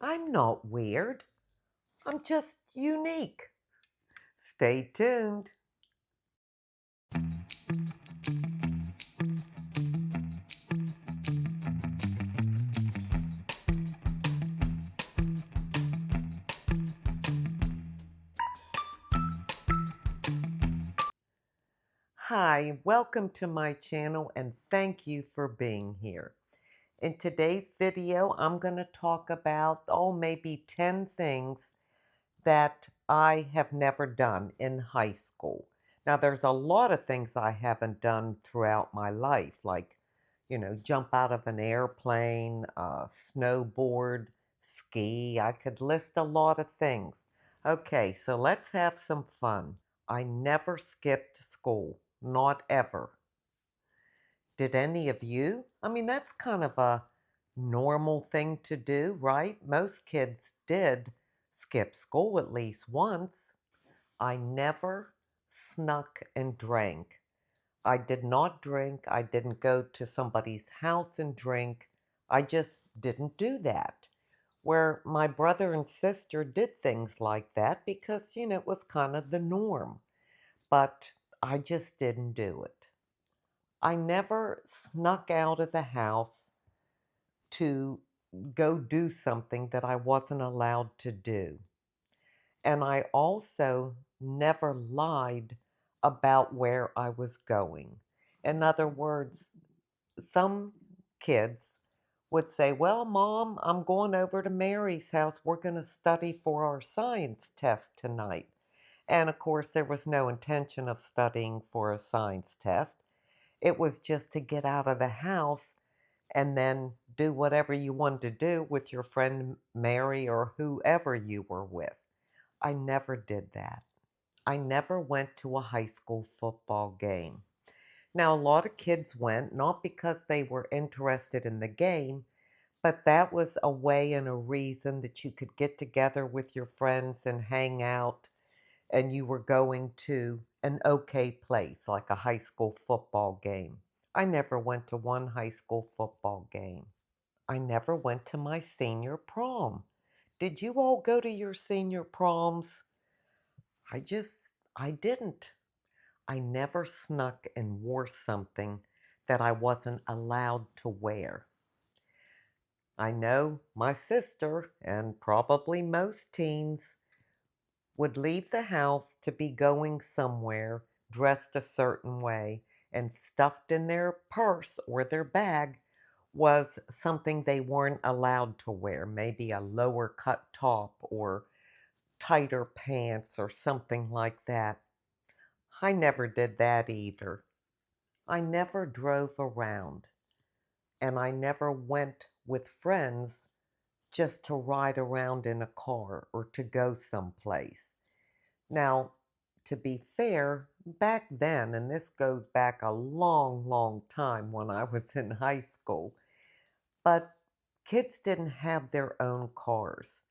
I'm not weird. I'm just unique. Stay tuned. Hi, welcome to my channel and thank you for being here. In today's video, I'm going to talk about, maybe 10 things that I have never done in high school. Now, there's a lot of things I haven't done throughout my life, like, jump out of an airplane, snowboard, ski. I could list a lot of things. Okay, so let's have some fun. I never skipped school, not ever. Did any of you? I mean, that's kind of a normal thing to do, right? Most kids did skip school at least once. I never snuck and drank. I did not drink. I didn't go to somebody's house and drink. I just didn't do that. Where my brother and sister did things like that because, it was kind of the norm. But I just didn't do it. I never snuck out of the house to go do something that I wasn't allowed to do. And I also never lied about where I was going. In other words, some kids would say, "Well, Mom, I'm going over to Mary's house. We're going to study for our science test tonight." And of course, there was no intention of studying for a science test. It was just to get out of the house and then do whatever you wanted to do with your friend Mary or whoever you were with. I never did that. I never went to a high school football game. Now, a lot of kids went, not because they were interested in the game, but that was a way and a reason that you could get together with your friends and hang out, and you were going to an okay place, like a high school football game. I never went to one high school football game. I never went to my senior prom. Did you all go to your senior proms? I just, I didn't. I never snuck and wore something that I wasn't allowed to wear. I know my sister, and probably most teens, would leave the house to be going somewhere dressed a certain way, and stuffed in their purse or their bag was something they weren't allowed to wear, maybe a lower cut top or tighter pants or something like that. I never did that either. I never drove around, and I never went with friends just to ride around in a car or to go someplace. Now, to be fair, back then, and this goes back a long, long time when I was in high school, but kids didn't have their own cars.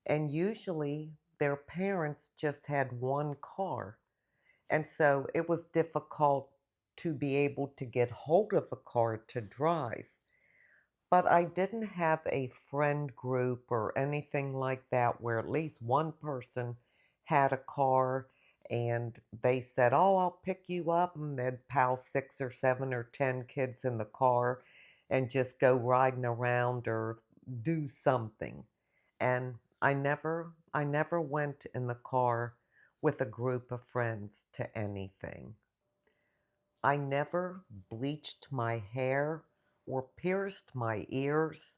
And usually their parents just had one car. And so it was difficult to be able to get hold of a car to drive. But I didn't have a friend group or anything like that where at least one person had a car and they said, "Oh, I'll pick you up." And they'd pile 6 or 7 or 10 kids in the car and just go riding around or do something. And I never went in the car with a group of friends to anything. I never bleached my hair or pierced my ears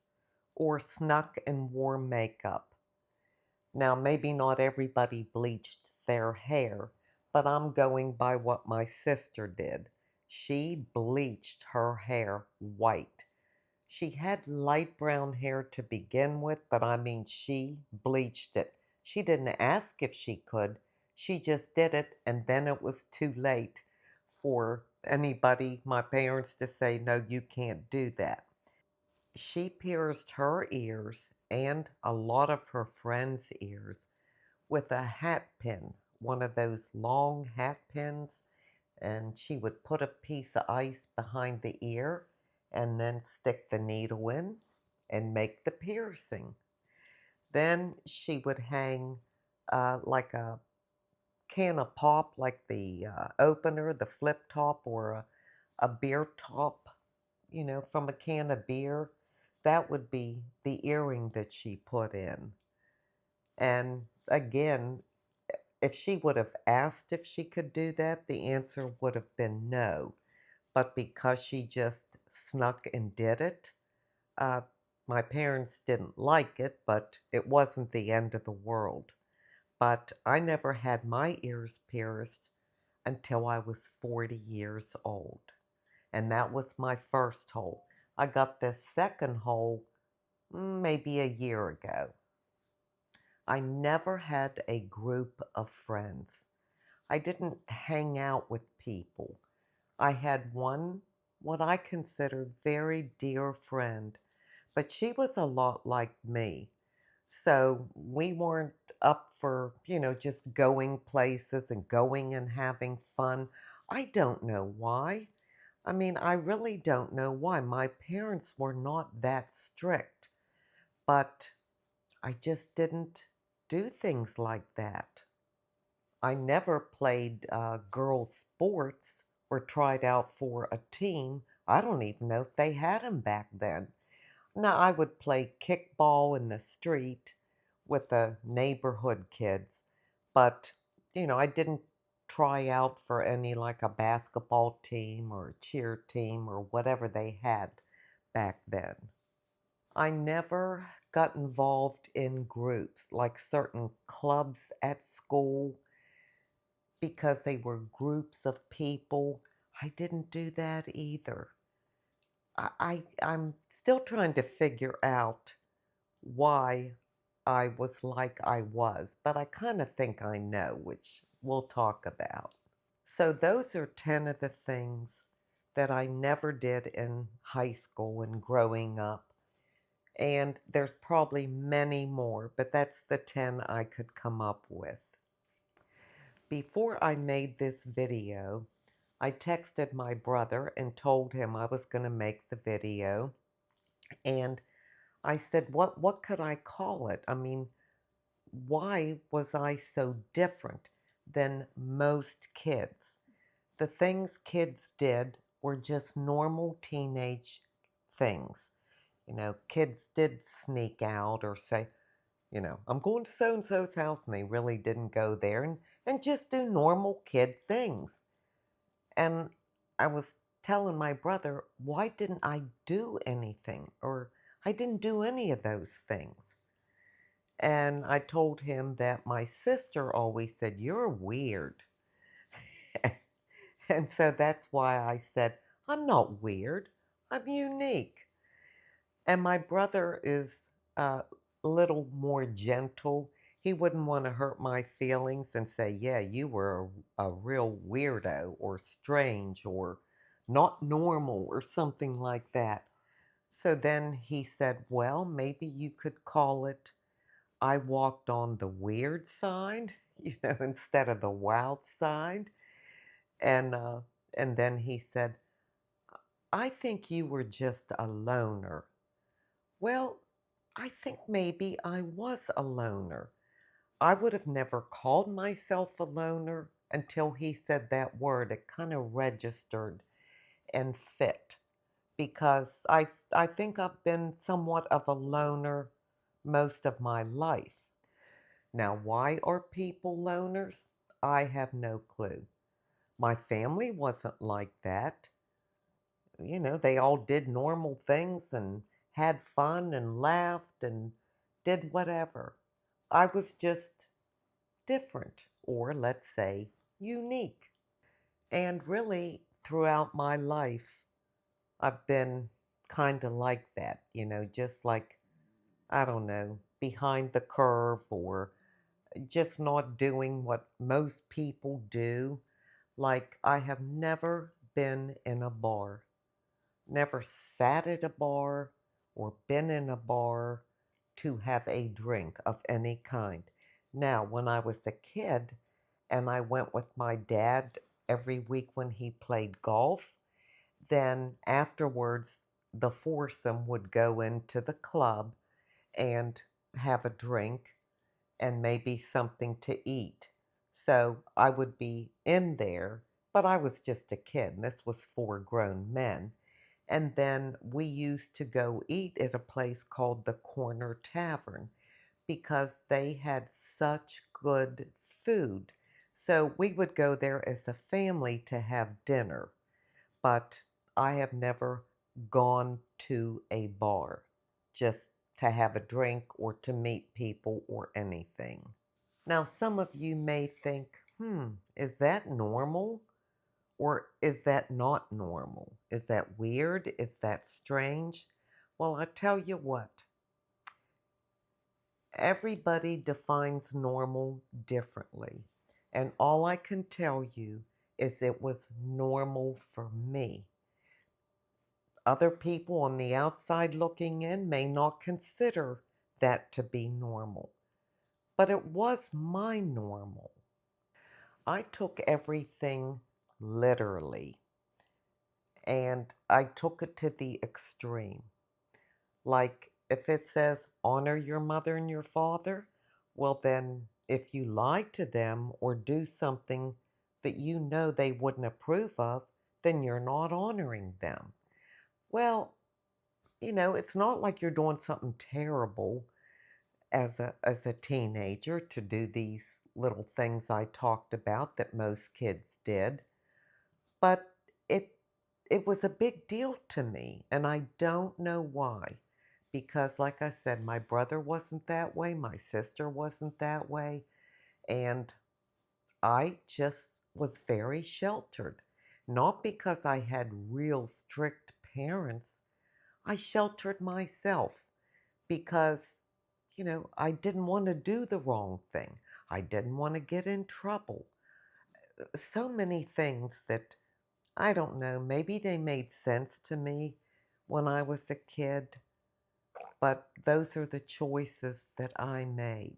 or snuck and wore makeup. Now, maybe not everybody bleached their hair, but I'm going by what my sister did. She bleached her hair white. She had light brown hair to begin with, but I mean, she bleached it. She didn't ask if she could. She just did it, and then it was too late for anybody, my parents, to say, "No, you can't do that." She pierced her ears and a lot of her friends' ears with a hat pin, one of those long hat pins, and she would put a piece of ice behind the ear and then stick the needle in and make the piercing. Then she would hang like a can of pop, like the opener, the flip top, or a beer top, from a can of beer. That would be the earring that she put in. And again, if she would have asked if she could do that, the answer would have been no. But because she just snuck and did it, uh, my parents didn't like it, but it wasn't the end of the world. But I never had my ears pierced until I was 40 years old. And that was my first hole. I got the second hole maybe a year ago. I never had a group of friends. I didn't hang out with people. I had one, what I considered very dear friend, but she was a lot like me. So we weren't up for, just going places and going and having fun. I don't know why. I mean, I really don't know why. My parents were not that strict, but I just didn't do things like that. I never played girls' sports or tried out for a team. I don't even know if they had them back then. Now, I would play kickball in the street with the neighborhood kids, but, I didn't try out for any like a basketball team or a cheer team or whatever they had back then. I never got involved in groups like certain clubs at school because they were groups of people. I didn't do that either. I'm still trying to figure out why I was like I was, but I kind of think I know, which we'll talk about. So, those are 10 of the things that I never did in high school and growing up. And there's probably many more, but that's the 10 I could come up with. Before I made this video, I texted my brother and told him I was going to make the video. And I said, what could I call it? I mean, why was I so different than most kids? The things kids did were just normal teenage things. Kids did sneak out or say, I'm going to so and so's house, and they really didn't go there and just do normal kid things. And I was telling my brother, why didn't I do anything? Or I didn't do any of those things. And I told him that my sister always said, "You're weird." And so that's why I said, I'm not weird, I'm unique. And my brother is a little more gentle. He wouldn't want to hurt my feelings and say, yeah, you were a real weirdo or strange or not normal or something like that. So then he said, well, maybe you could call it I walked on the weird side, instead of the wild side. And uh, and then he said, I think you were just a loner. Well, I think maybe I was a loner. I would have never called myself a loner until he said that word. It kind of registered and fit because I think I've been somewhat of a loner most of my life. Now, why are people loners? I have no clue. My family wasn't like that. They all did normal things and had fun and laughed and did whatever. I was just different, or let's say unique. And really, throughout my life, I've been kind of like that, just like, I don't know, behind the curve or just not doing what most people do. Like, I have never been in a bar, never sat at a bar or been in a bar to have a drink of any kind. Now, when I was a kid and I went with my dad every week when he played golf, then afterwards the foursome would go into the club and have a drink, and maybe something to eat. So I would be in there, but I was just a kid. And this was four grown men. And then we used to go eat at a place called the Corner Tavern because they had such good food. So we would go there as a family to have dinner, but I have never gone to a bar just to have a drink or to meet people or anything. Now, some of you may think, is that normal? Or is that not normal? Is that weird? Is that strange? Well, I tell you what, everybody defines normal differently. And all I can tell you is it was normal for me. Other people on the outside looking in may not consider that to be normal, but it was my normal. I took everything literally and I took it to the extreme. Like if it says honor your mother and your father, well, then if you lie to them or do something that you know they wouldn't approve of, then you're not honoring them. Well, it's not like you're doing something terrible as a teenager to do these little things I talked about that most kids did, but it it was a big deal to me, and I don't know why. Because like I said, my brother wasn't that way, my sister wasn't that way, and I just was very sheltered. Not because I had real strict parents. I sheltered myself because, I didn't want to do the wrong thing. I didn't want to get in trouble. So many things that I don't know, maybe they made sense to me when I was a kid, but those are the choices that I made.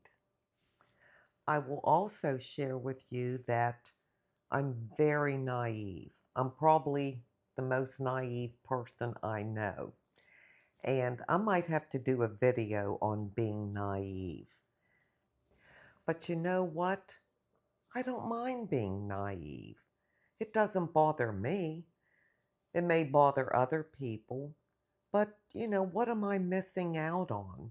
I will also share with you that I'm very naive. I'm probably the most naive person I know. And I might have to do a video on being naive. But you know what? I don't mind being naive. It doesn't bother me. It may bother other people, but what am I missing out on?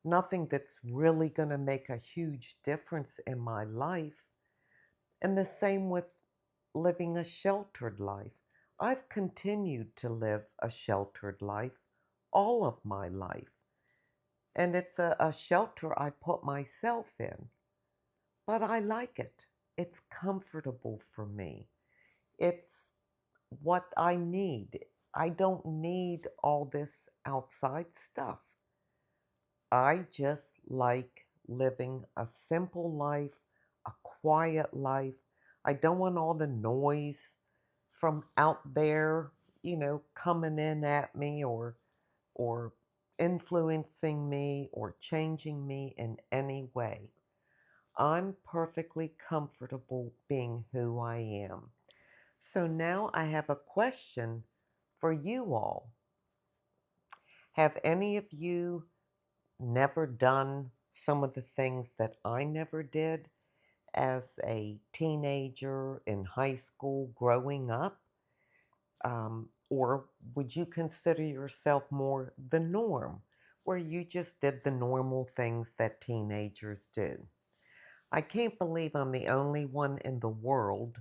Nothing that's really going to make a huge difference in my life. And the same with living a sheltered life. I've continued to live a sheltered life all of my life. And it's a shelter I put myself in. But I like it. It's comfortable for me. It's what I need. I don't need all this outside stuff. I just like living a simple life, a quiet life. I don't want all the noise from out there, coming in at me or influencing me or changing me in any way. I'm perfectly comfortable being who I am. So now I have a question for you all. Have any of you never done some of the things that I never did as a teenager, in high school, growing up? Or would you consider yourself more the norm, where you just did the normal things that teenagers do? I can't believe I'm the only one in the world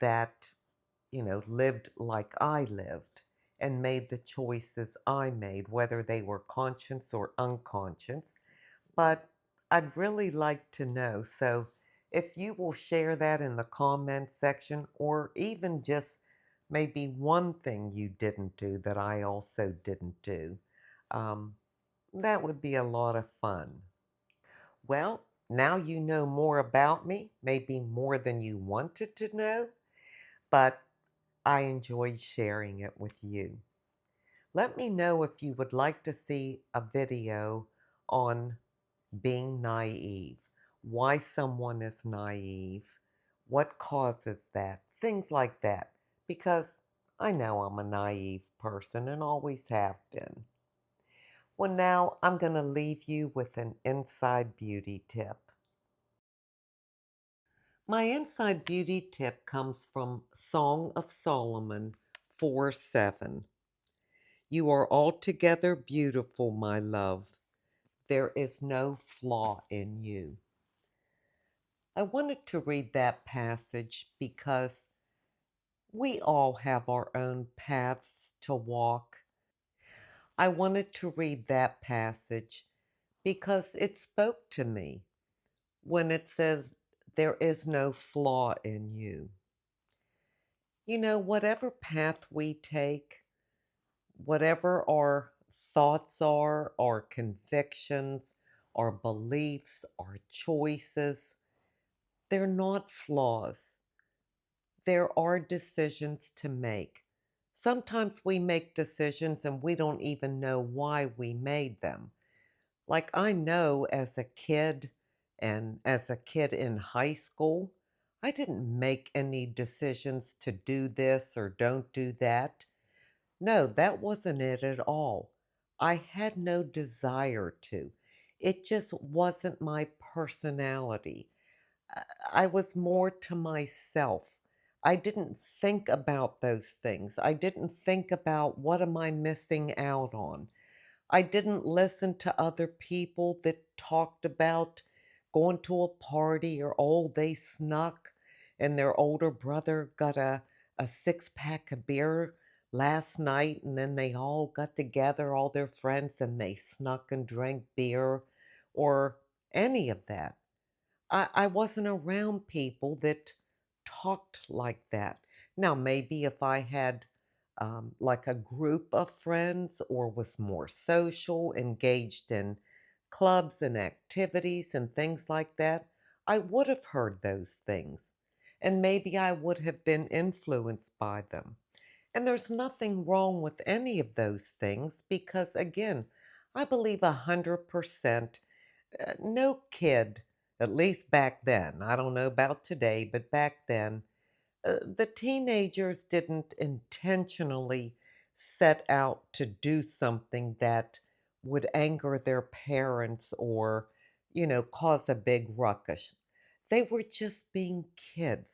that, lived like I lived and made the choices I made, whether they were conscious or unconscious. But I'd really like to know. So if you will share that in the comment section, or even just maybe one thing you didn't do that I also didn't do, um, that would be a lot of fun. Well, now you know more about me, maybe more than you wanted to know, but I enjoyed sharing it with you. Let me know if you would like to see a video on being naive, why someone is naive, what causes that, things like that, because I know I'm a naive person and always have been. Well, now I'm going to leave you with an inside beauty tip. My inside beauty tip comes from Song of Solomon 4:7. You are altogether beautiful, my love. There is no flaw in you. I wanted to read that passage because we all have our own paths to walk. I wanted to read that passage because it spoke to me when it says, there is no flaw in you. Whatever path we take, whatever our thoughts are, our convictions, our beliefs, our choices, they're not flaws. There are decisions to make. Sometimes we make decisions and we don't even know why we made them. Like I know as a kid and as a kid in high school, I didn't make any decisions to do this or don't do that. No, that wasn't it at all. I had no desire to. It just wasn't my personality. I was more to myself. I didn't think about those things. I didn't think about what am I missing out on. I didn't listen to other people that talked about going to a party or oh, they snuck and their older brother got a six-pack of beer last night and then they all got together, all their friends, and they snuck and drank beer or any of that. I wasn't around people that talked like that. Now, maybe if I had like a group of friends or was more social, engaged in clubs and activities and things like that, I would have heard those things. And maybe I would have been influenced by them. And there's nothing wrong with any of those things because, again, I believe 100% no kid, at least back then, I don't know about today, but back then, the teenagers didn't intentionally set out to do something that would anger their parents or, cause a big ruckus. They were just being kids.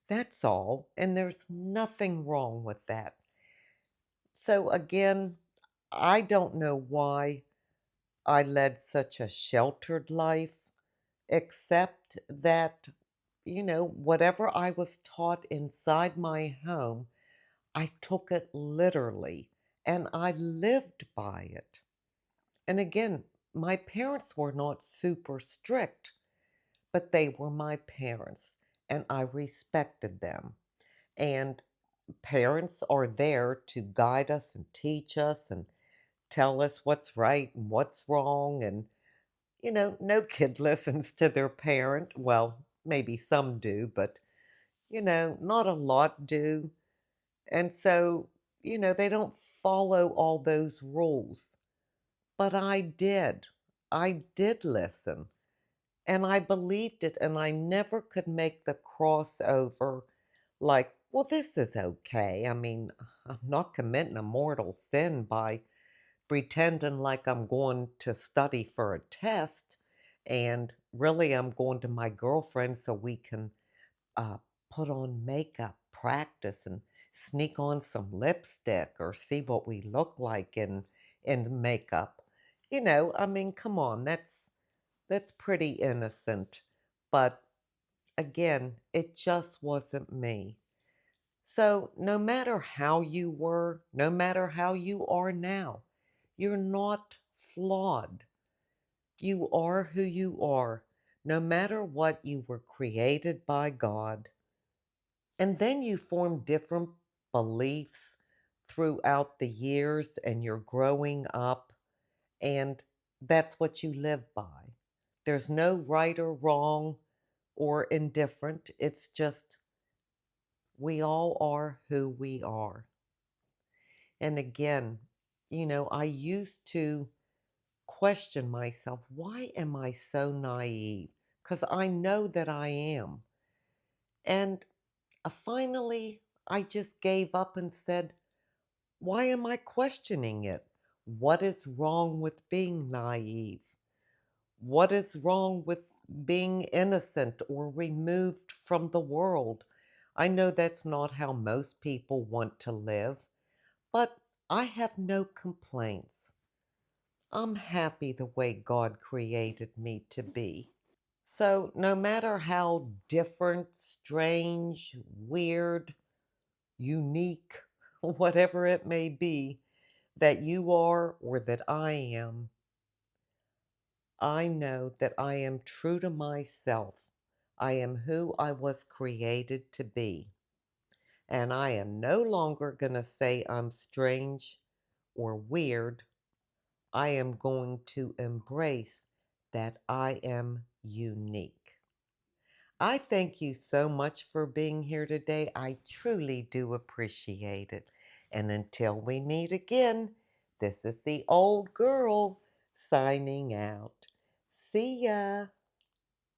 That's all. And there's nothing wrong with that. So, again, I don't know why I led such a sheltered life except that, whatever I was taught inside my home, I took it literally and I lived by it. And again, my parents were not super strict, but they were my parents and I respected them. And parents are there to guide us and teach us and tell us what's right and what's wrong. And no kid listens to their parent. Well, maybe some do, but, not a lot do. And so, they don't follow all those rules. But I did. I did listen. And I believed it. And I never could make the crossover like, well, this is okay. I mean, I'm not committing a mortal sin by pretending like I'm going to study for a test, and really I'm going to my girlfriend so we can uh, put on makeup, practice, and sneak on some lipstick or see what we look like in makeup. I mean, come on, that's pretty innocent, but again, it just wasn't me. So, no matter how you were, no matter how you are now, you're not flawed. You are who you are, no matter what you were created by God. And then you form different beliefs throughout the years and you're growing up, and that's what you live by. There's no right or wrong or indifferent. It's just we all are who we are. And again, I used to question myself, why am I so naive? Because I know that I am. And finally, I just gave up and said, why am I questioning it? What is wrong with being naive? What is wrong with being innocent or removed from the world? I know that's not how most people want to live, but I have no complaints. I'm happy the way God created me to be. So, no matter how different, strange, weird, unique, whatever it may be that you are or that I am, I know that I am true to myself. I am who I was created to be. And I am no longer going to say I'm strange or weird. I am going to embrace that I am unique. I thank you so much for being here today. I truly do appreciate it. And until we meet again, this is the old girl signing out. See ya.